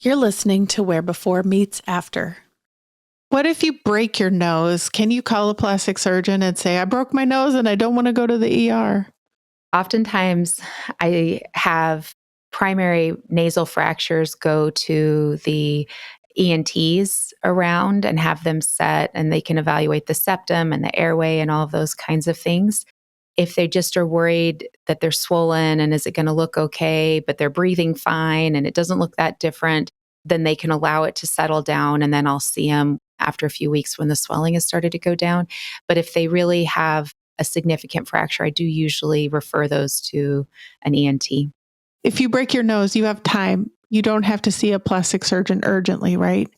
You're listening to Where Before Meets After. What if you break your nose? Can you call a plastic surgeon and say, I broke my nose and I don't want to go to the ER? Oftentimes, I have primary nasal fractures go to the ENTs around and have them set, and they can evaluate the septum and the airway and all of those kinds of things. If they just are worried that they're swollen and is it going to look okay, but they're breathing fine and it doesn't look that different, then they can allow it to settle down, and then I'll see them after a few weeks when the swelling has started to go down. But if they really have a significant fracture, I do usually refer those to an ENT. If you break your nose, you have time. You don't have to see a plastic surgeon urgently, right?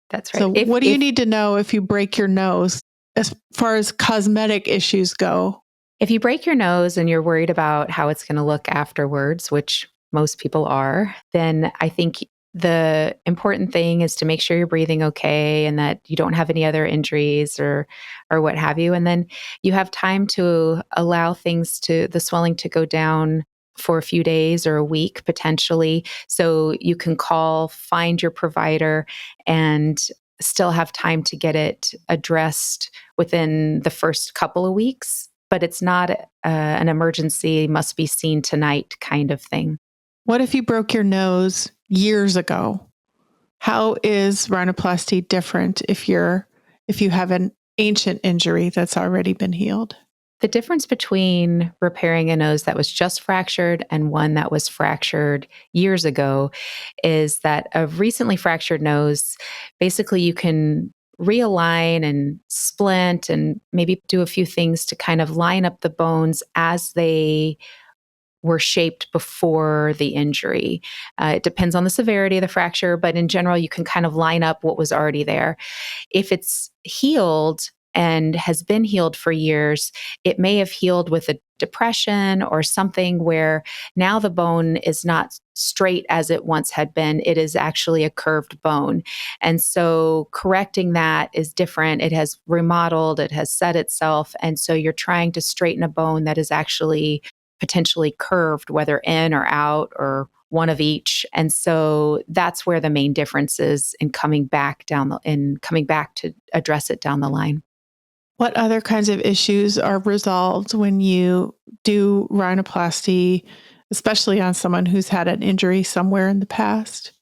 That's right. So what do you need to know if you break your nose as far as cosmetic issues go? If you break your nose and you're worried about how it's going to look afterwards, which most people are, then I think the important thing is to make sure you're breathing okay and that you don't have any other injuries or what have you. And then you have time to allow the swelling to go down for a few days or a week potentially. So you can find your provider and still have time to get it addressed within the first couple of weeks. But it's not an emergency, must be seen tonight kind of thing. What if you broke your nose years ago? How is rhinoplasty different if you have an ancient injury that's already been healed? The difference between repairing a nose that was just fractured and one that was fractured years ago is that a recently fractured nose, basically you can realign and splint and maybe do a few things to kind of line up the bones as they were shaped before the injury. It depends on the severity of the fracture, but in general, you can kind of line up what was already there. If it's healed and has been healed for years, it may have healed with a depression or something where now the bone is not straight as it once had been. It is actually a curved bone. And so correcting that is different. It has remodeled, it has set itself. And so you're trying to straighten a bone that is actually potentially curved, whether in or out or one of each. And so that's where the main difference is in coming back to address it down the line. What other kinds of issues are resolved when you do rhinoplasty, especially on someone who's had an injury somewhere in the past?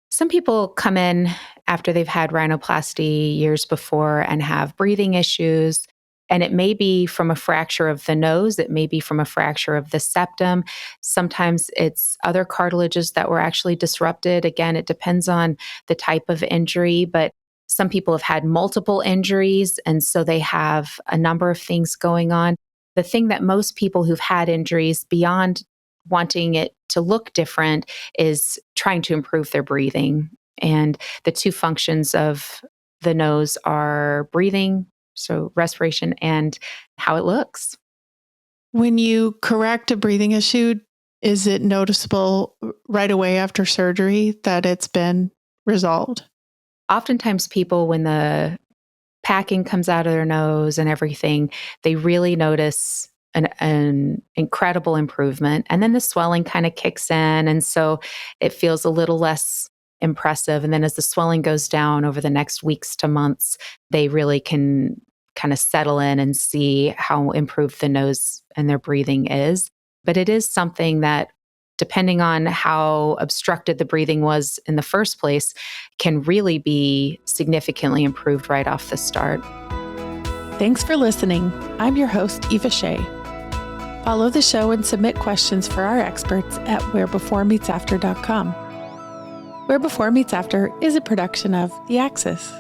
Some people come in after they've had rhinoplasty years before and have breathing issues. And it may be from a fracture of the nose. It may be from a fracture of the septum. Sometimes it's other cartilages that were actually disrupted. Again, it depends on the type of injury, but some people have had multiple injuries, and so they have a number of things going on. The thing that most people who've had injuries, beyond wanting it to look different, is trying to improve their breathing. And the two functions of the nose are breathing, so respiration, and how it looks. When you correct a breathing issue, is it noticeable right away after surgery that it's been resolved? Oftentimes people, when the packing comes out of their nose and everything, they really notice an incredible improvement. And then the swelling kind of kicks in. And so it feels a little less impressive. And then as the swelling goes down over the next weeks to months, they really can kind of settle in and see how improved the nose and their breathing is. But it is something that, depending on how obstructed the breathing was in the first place, can really be significantly improved right off the start. Thanks for listening. I'm your host, Eva Shea. Follow the show and submit questions for our experts at wherebeforemeetsafter.com. Where Before Meets After is a production of The Axis.